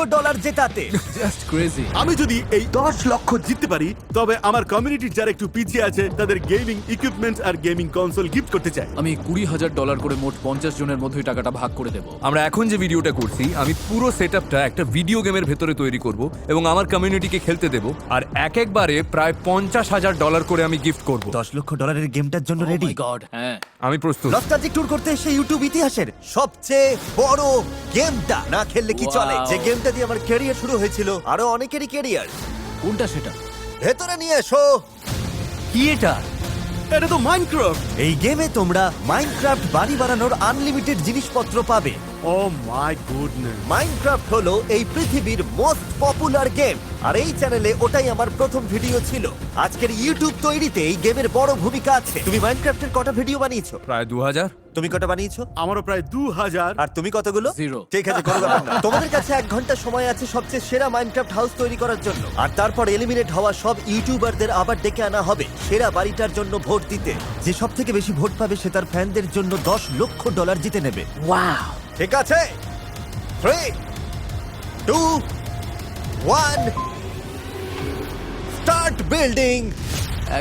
জেতাতে। Just crazy. আমি যদি এই 10 লক্ষ জিততে পারি তবে আমার কমিউনিটির যারা একটু পিছিয়ে আছে তাদের গেমিং ইকুইপমেন্টস আর গেমিং কনসোল গিফট করতে চাই। আমি $20,000 করে মোট 50 জনের মধ্যেই টাকাটা ভাগ করে দেব। আমরা এখন যে ভিডিওটা করছি, আমি পুরো সেটআপটা একটা ভিডিও গেমের ভেতরে তৈরি করব এবং আমার কমিউনিটিকে খেলতে দেব। আর একবারে প্রায় $50,000 করে আমি গিফট করব। $10 লক্ষ গেমটার জন্য রেডি? মাই গড, হ্যাঁ। আমি প্রস্তুত। নস্টালজিক ট্যুর করতে এসে ইউটিউব ইতিহাসের সবচেয়ে বড় গেমটা না খেললে কি চলে? Wow! যে গেমটা দিয়ে আমার ক্যারিয়ার শুরু হয়েছিল, আরো অনেকেরই ক্যারিয়ার। কোনটা সেটা? ভেতরে নিয়ে এসো। কি এটা? এটা তো মাইনক্রাফট। এই গেমে তোমরা মাইনক্রাফট বাড়ি বানানোর আনলিমিটেড জিনিসপত্র পাবে। ও মাই গুডনেস। মাইনক্রাফট হলো এই পৃথিবীর মোস্ট পপুলার গেম, আর এই চ্যানেলে ওটাই আমার প্রথম ভিডিও ছিল। আজকের ইউটিউব তৈরিতে এই গেমের বড় ভূমিকা আছে। তুমি মাইনক্রাফটের কটা ভিডিও বানিয়েছো? প্রায় 2000। তুমি কটা বানিয়েছো? আমারও প্রায় 2000। আর তুমি কতগুলো? 0 ঠিক আছে, কোনো ব্যাপার না। তোমাদের কাছে 1 ঘন্টা সময় আছে সবচেয়ে সেরা মাইনক্রাফট হাউস তৈরি করার জন্য, আর তারপর এলিমিনেট হওয়া সব ইউটিউবারদের আবার ডেকে আনা হবে সেরা বাড়িটার জন্য ভোট দিতে। যে সব থেকে বেশি ভোট পাবে সে তার ফ্যানদের জন্য $10 লক্ষ জিতে নেবে। ওয়াও ঠিক আছে, 3, 2, 1, স্টার্ট বিল্ডিং।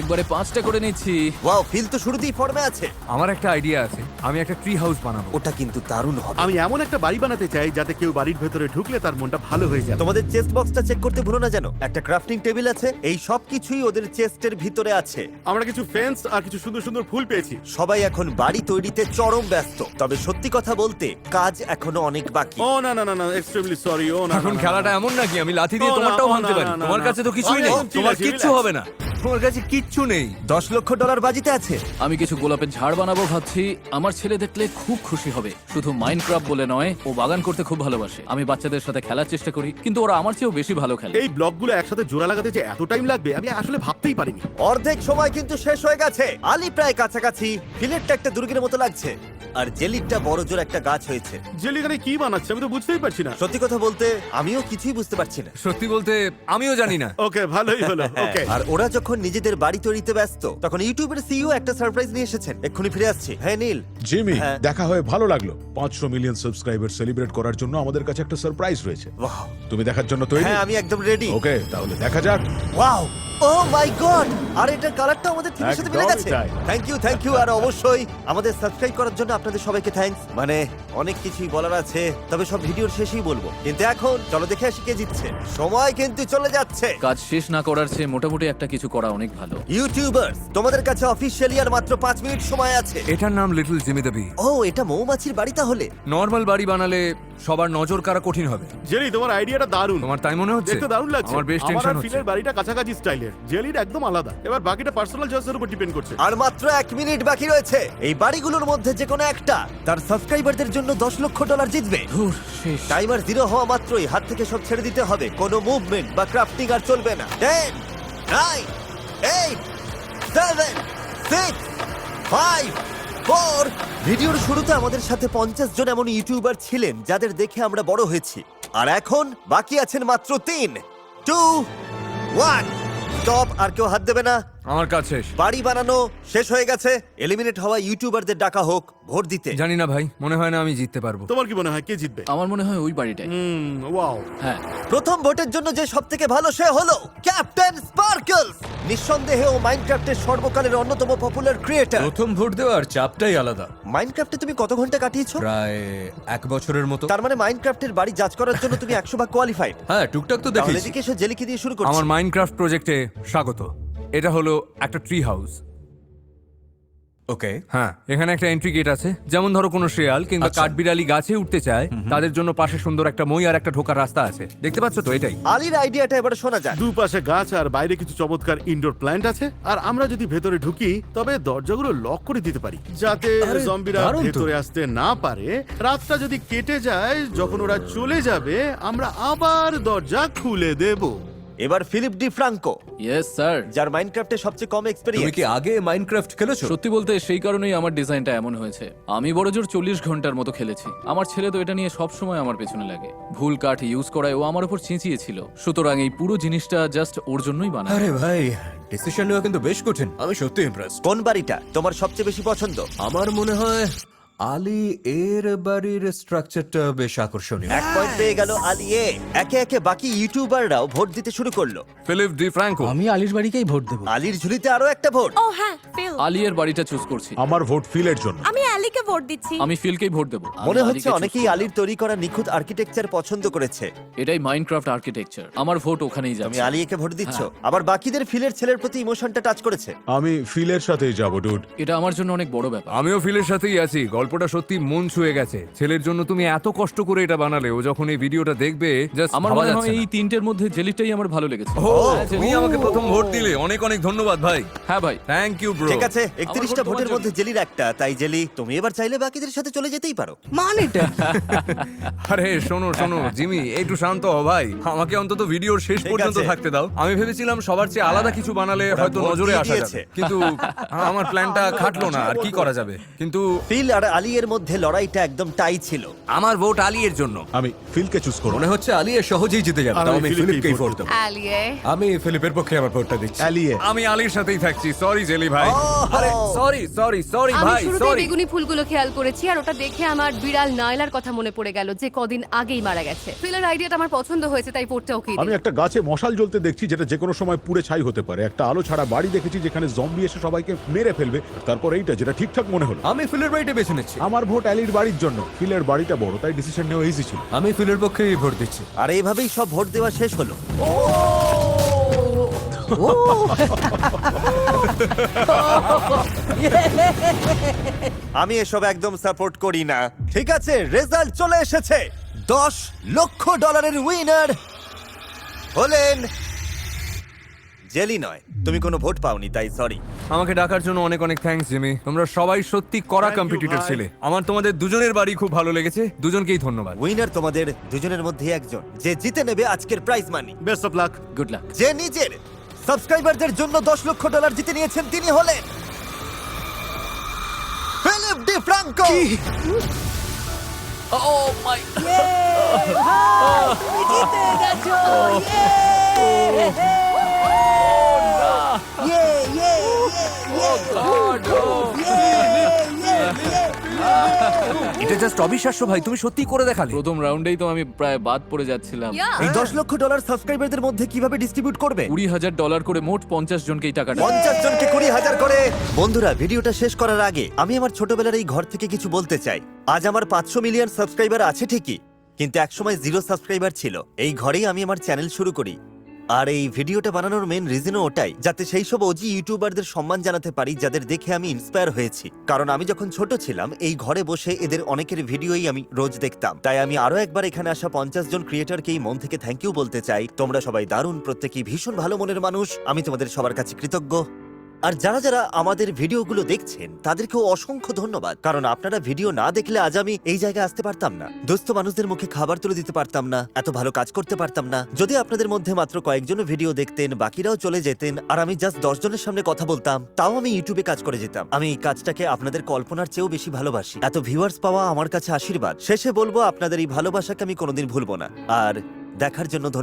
একবারে 5টা করে নিচ্ছি। ওয়াও, ফিল তো শুরুতেই ফর্মে আছে। আমার একটা আইডিয়া আছে, আমি একটা ট্রি হাউস বানাবো। ওটা কিন্তু দারুণ হবে। আমি এমন একটা বাড়ি বানাতে চাই যাতে কেউ বাড়ির ভেতরে ঢুকলে তার মনটা ভালো হয়ে যাবে। তোমাদের চেস্ট বক্সটা চেক করতে ভুলো না যেন। একটা ক্রাফটিং টেবিল আছে, এই সব কিছুই ওদের চেস্টের ভিতরে আছে। আমরা কিছু ফেন্স আর কিছু সুন্দর সুন্দর ফুল পেয়েছি। সবাই এখন বাড়ি তৈরিতে চরম ব্যস্ত, তবে সত্যি কথা বলতে কাজ এখনো অনেক বাকি। ও না না না না, এক্সট্রিমলি সরি। ও না, এখন না, না, খেলাটা না। এমন নাকি আমি লাথি দিয়ে ও না, তোমারটাও ও না, ভাঙতে পারি? না, না, তোমার না। কাছে তো কিছুই আরে, নেই, ঠিক তোমার আছে, কিচ্ছু relax। হবে না। তোমার কাছে কিচ্ছু নেই। $10 লক্ষ বাজিতে আছে। আমি কিছু গোলাপের ঝাড় বানাবো ভাবছি। আমার ছেলে দেখলে খুব খুশি হবে। শুধু মাইনক্রাফট বলে নয়, ও বাগান করতে খুব ভালোবাসে। আমি বাচ্চাদের সাথে খেলার চেষ্টা করি, কিন্তু ওরা আমার চেয়েও বেশি ভালো খেলে। এই ব্লকগুলো একসাথে জোড়া লাগাতে যে এত টাইম লাগবে আমি আসলে ভাবতেই পারিনি। অর্ধেক সময় কিন্তু শেষ হয়ে গেছে। আলি প্রায় কাছাকাছি। ফিলেটটা একটা দুর্গের মতো লাগছে, আর জেলিটা বড় জোর একটা গাছ হয়েছে। জেলিখানে কি বানাচ্ছে আমি তো বুঝতেই পারছি না। সত্যি কথা বলতে আমিও কিছুই বুঝতে পারছি না। সত্যি বলতে আমিও জানি না। ওকে, ভালোই হলো। ওকে, আর ওরা যখন নিজেদের বাড়ি তৈরিতে ব্যস্ত, তখন ইউটিউবের সিইও একটা সারপ্রাইজ নিয়ে এসেছেন। এক্ষুনি ফিরে আসছি। হ্যাঁ নীল। জিমি, হ্যাঁ। দেখা হয়ে ভালো লাগলো। 500 মিলিয়ন সাবস্ক্রাইবার সেলিব্রেট করার জন্য আমাদের কাছে একটা সারপ্রাইজ রয়েছে। Wow! তুমি দেখার জন্য তৈরি? হ্যাঁ, আমি একদম রেডি। ওকে, তাহলে দেখা যাক। ওয়াও, ও মাই গড! আর এটার কালারটা আমাদের থিমের সাথে মিলে একদমই গেছে। তাই। Thank you. আর অবশ্যই আমাদের সাবস্ক্রাইব করার জন্য আপনাদের সবাইকে থ্যাঙ্কস। মানে অনেক কিছুই বলার আছে, তবে সব ভিডিওর শেষেই বলবো। কিন্তু এখন চলো দেখে আসি কে জিতছে। সময় কিন্তু চলে যাচ্ছে। কাজ শেষ না করার চেয়ে মোটামুটি একটা কিছু করা অনেক ভালো। ইউটিউবার্স, তোমাদের কাছে অফিশিয়ালি আর মাত্র 5 মিনিট সময় আছে। এটার নাম লিটল জিমি দ্য বি। ও, এটা মৌমাছির বাড়ি তাহলে। নর্মাল বাড়ি বানালে সবার নজর কাড়া কঠিন হবে। জেলি তোমার আইডিয়াটা দারুণ। তোমার তাই মনে হচ্ছে? দেখতে দারুণ লাগছে। আমার বেশ আমার টেনশন আর হচ্ছে। ফিলের বাড়িটা কাছাকাছি স্টাইলের, জেলির একদম আলাদা। এবার বাকিটা পার্সোনাল চয়েসের উপর ডিপেন্ড করছে। আর মাত্র 1 মিনিট বাকি রয়েছে। এই বাড়িগুলোর মধ্যে যে কোনো একটা তার সাবস্ক্রাইবারদের জন্য $10 লক্ষ জিতবে। ধুর, শেষ। টাইমার 0 হওয়া মাত্রই হাত থেকে সব ছেড়ে দিতে হবে। কোনো মুভমেন্ট বা ক্রাফটিং আর চলবে না। 10, 9, 8, 7, 6, 5, 4। ভিডিওর শুরুতে আমাদের সাথে 50 জন এমন ইউটিউবার ছিলেন যাদের দেখে আমরা বড় হয়েছি। আর এখন বাকি আছেন মাত্র 3, 2, 1। স্টপ। আর কেউ হাত দেবে না। আমার কাজ শেষ। বাড়ি বানানো শেষ হয়ে গেছে। এলিমিনেট হওয়া ইউটিউবারদের ডাকা হোক ভোট দিতে। জানি না ভাই, মনে হয় না আমি জিততে পারবো। তোমার কি মনে হয় কে জিতবে? আমার মনে হয় ওই বাড়িটাই। ওয়াও। হ্যাঁ, প্রথম ভোটের জন্য যে সব থেকে ভালো সে হলো ক্যাপ্টেন স্পার্কলস। নিঃসন্দেহে ও মাইনক্রাফটের সর্বকালের অন্যতম পপুলার ক্রিয়েটর। প্রথম ভোট দেওয়ার চাপটাই আলাদা। মাইনক্রাফটে তুমি কত ঘন্টা কাটিয়েছো? প্রায় 1 বছরের মতো। তার মানে মাইনক্রাফটের বাড়ি জাজ করার জন্য তুমি 100 ভাগ কোয়ালিফাইড। হ্যাঁ, টুকটাক তো তাহলে দেখেছি। এদিকে এসো, জেলিকে দিয়ে শুরু করছি। আমার মাইনক্রাফট প্রজেক্টে স্বাগত। এটা হলো একটা ট্রি হাউস। ওকে। হ্যাঁ, এখানে একটা এন্ট্রি গেট আছে। যেমন ধরো কোনো শেয়াল কিংবা আচ্ছা। কাঠবিড়ালি গাছে উঠতে চায়, তাদের জন্য পাশে সুন্দর একটা মই আর একটা ঢোকার রাস্তা আছে। দেখতে পাচ্ছ তো? এটাই। আলির আইডিয়াটা এবারে শোনা যাক। দুপাশে গাছ আর বাইরে কিছু চমৎকার ইনডোর প্ল্যান্ট আছে। আর আমরা যদি ভেতরে ঢুকি তবে দরজাগুলো লক করে দিতে পারি যাতে আরে, জম্বিরা দারুণ তো। ভেতরে আসতে না পারে। রাতটা যদি কেটে যায়, যখন ওরা চলে যাবে আমরা আবার দরজা খুলে দেব। এবার Philip De Franco, yes sir. যার মাইনক্রাফটে সবচেয়ে কম তুমি এক্সপেরিয়েন্স। কি আগে মাইনক্রাফট খেলেছো? সত্যি বলতে সেই কারণেই আমার ডিজাইনটা এমন হয়েছে। আমি বড়জোর 40 ঘন্টার মতো খেলেছি। আমার ছেলে তো এটা নিয়ে সব সময় আমার পেছনে লাগে। ভুল কাঠ ইউজ করায় ও আমার উপর চেঁচিয়েছিল। সুতরাং এই পুরো জিনিসটা জাস্ট ওর জন্যই বানানো। আরে ভাই, ডিসিশন নেওয়া কিন্তু বেশ কঠিন। আমি সত্যি ইমপ্রেসড। কোন বাড়িটা তোমার সবচেয়ে বেশি পছন্দ? আমার মনে হয় আলি এর বাড়ির স্ট্রাকচারটা বেশ আকর্ষণীয়। 1 পয়েন্ট পেয়ে গেল আলি। একে একে বাকি ইউটিউবাররাও ভোট দিতে শুরু করলো। Philip De Franco. আমি আলির বাড়িকেই ভোট দেবো। আলির ঝুলিতে আরো একটা ভোট। ও হ্যাঁ, ফিল। আলিয়ের বাড়িটা চুজ করছি। আমার ভোট ফিলের জন্য। আমি আলিকে ভোট দিচ্ছি। আমি ফিলকেই ভোট দেবো। আমি মনে আলিকে হচ্ছে choose অনেকেই করলাম। আলির তৈরি করা নিখুঁত আর্কিটেকচার পছন্দ করেছে। এটাই মাইনক্রাফট আর্কিটেকচার। আমার ভোট ওখানেই তুমি যাবে। আলিয়াকে ভোট দিচ্ছ। আবার বাকিদের ফিলের ছেলের প্রতি ইমোশনটা টাচ করেছে। আমি ফিলের সাথেই যাব, ডুড। এটা আমার জন্য অনেক বড় ব্যাপার। আমিও ফিলের সাথেই আছি। গল্পটা সত্যি মন ছুঁয়ে গেছে। ছেলের জন্য তুমি এত কষ্ট করে এটা বানালে, ও যখন এই ভিডিওটা দেখবে জাস্ট আমার ভাবা মনে যাচ্ছে হয় এই না। তিনটের মধ্যে জেলিটাই আমার ভালো লেগেছে। তুমি আমাকে প্রথম ভোট দিলে, অনেক অনেক ধন্যবাদ ভাই। হ্যাঁ ভাই। Thank you bro. ঠিক আছে, 31টা ভোট ভোটের তোমার মধ্যে জেলির একটা, তাই জেলি তুমি এবার চাইলে বাকিদের সাথে চলে যেতেই পারো। মানেটা আরে শোনো শোনো জিমি, একটু শান্ত হও ভাই, আমাকে অন্তত ভিডিওর শেষ ঠিক পর্যন্ত আছে। থাকতে দাও। আমি ভেবেছিলাম সবার চেয়ে আলাদা কিছু বানালে ওরা হয়তো ভোট নজরে দিয়ে আসা দিয়েছে। যাবে, কিন্তু আমার প্ল্যানটা খাটলো না, আর কি করা যাবে। কিন্তু ফিল আর আলী এর মধ্যে লড়াইটা একদম টাই ছিল। আমার ভোট আলিয়ের জন্য। আমি ফিলকে চুজ করব। মনে হচ্ছে আলিয়া সহজেই জিতে যাবে, আর তাও আমি আমি ফিলিপকেই ফিলিপকেই ভোট ভোট দেবো। আলিয়ে আমি ফিলিপের পক্ষে আমার ভোটটা দিচ্ছি। অ্যালিয়ে। আমি আলীর সাথেই থাকছি। সরি জেলি ভাই। Oh! আরে সরি সরি সরি আমি ভাই, শুরুতেই সরি। বেগুনি ফুলগুলো খেয়াল করেছি আর ওটা দেখে আমার বিড়াল নায়লার কথা মনে পড়ে গেল, যে কদিন আগেই মারা গেছে। ফিলের আইডিয়াটা আমার পছন্দ হয়েছে, তাই ভোটটা ওকেই আমি দিলাম। একটা গাছে মশাল জ্বলতে দেখছি যেটা যে কোনো সময় পুড়ে ছাই হতে পারে। একটা আলো ছাড়া বাড়ি দেখেছি যেখানে জম্বি এসে সবাইকে মেরে ফেলবে। তারপর এইটা যেটা ঠিকঠাক মনে হলো। আমি ফিলের বাড়িটা বেছে নিচ্ছি। আমার ভোট অ্যালির বাড়ির জন্য। ফিলের বাড়িটা বড়, তাই ডিসিশন নেওয়া ইজি ছিল। আমি ফিলের পক্ষেই ভোট দিচ্ছি। আর এইভাবেই সব ভোট দেওয়া শেষ হলো। আমি এসব একদম সাপোর্ট করি না। ঠিক আছে, রেজাল্ট চলে এসেছে। $10 লক্ষ উইনার হলেন জেলি। নয়, তুমি কোনো ভোট পাওনি, তাই সরি। আমাকে ডাকার জন্য অনেক অনেক থ্যাঙ্কস জিমি। তোমরা সবাই সত্যি কড়া Thank you, কম্পিটিটর ভাই। ছিলে। আমার তোমাদের দুজনের বাড়ি খুব ভালো লেগেছে, দুজনকেই ধন্যবাদ। উইনার তোমাদের দুজনের মধ্যে একজন, যে জিতে নেবে আজকের prize money. Best of luck. Good luck. যে নিজের সাবস্ক্রাইবারদের জন্য $10 লক্ষ জিতে নিয়েছেন তিনি হলেন ফিলিপ ডি ফ্রাঙ্কো। তুমি জিতে গেছো এটা জাস্ট অবিশ্বাস্য ভাই, তুমি সত্যি করে দেখালে। প্রথম রাউন্ডেই তো আমি প্রায় বাদ পড়ে যাচ্ছিলাম। এই $10 লক্ষ সাবস্ক্রাইবারদের মধ্যে কিভাবে ডিস্ট্রিবিউট করবে? $20,000 করে মোট 50 জনকে এই টাকাটা। 50 জনকে 20,000 করে। বন্ধুরা, ভিডিওটা শেষ করার আগে আমি আমার ছোটবেলার এই ঘর থেকে কিছু বলতে চাই। আজ আমার 500 মিলিয়ন সাবস্ক্রাইবার আছে ঠিকই, কিন্তু একসময় 0 সাবস্ক্রাইবার ছিল। এই ঘরেই আমি আমার চ্যানেল শুরু করি, আর এই ভিডিওটা বানানোর মেন রিজনও ওটাই, যাতে সেই সব ওজি ইউটিউবারদের সম্মান জানাতে পারি যাদের দেখে আমি ইন্সপায়ার হয়েছি। কারণ আমি যখন ছোট ছিলাম এই ঘরে বসে এদের অনেকের ভিডিওই আমি রোজ দেখতাম। তাই আমি আরো একবার এখানে আসা 50 জন ক্রিয়েটরকেই মন থেকে থ্যাংক ইউ বলতে চাই। তোমরা সবাই দারুণ, প্রত্যেকেই ভীষণ ভালো মনের মানুষ। আমি তোমাদের সবার কাছে কৃতজ্ঞ। আর যারা যারা আমাদের ভিডিওগুলো দেখছেন তাদেরকেও অসংখ্য ধন্যবাদ, কারণ আপনারা ভিডিও না দেখলে আজ আমি এই জায়গায় আসতে পারতাম না, দুস্থ মানুষদের মুখে খাবার তুলে দিতে পারতাম না, এত ভালো কাজ করতে পারতাম না। যদি আপনাদের মধ্যে মাত্র কয়েকজন ভিডিও দেখতেন, বাকিরাও চলে যেতেন, আর আমি জাস্ট 10 জনের সামনে কথা বলতাম, তাও আমি ইউটিউবে কাজ করে যেতাম। আমি এই কাজটাকে আপনাদের কল্পনার চেয়েও বেশি ভালোবাসি। এত ভিউয়ার্স পাওয়া আমার কাছে আশীর্বাদ। শেষে বলবো, আপনাদের এই ভালোবাসাকে আমি কোনোদিন ভুলবো না। আর দেখার জন্য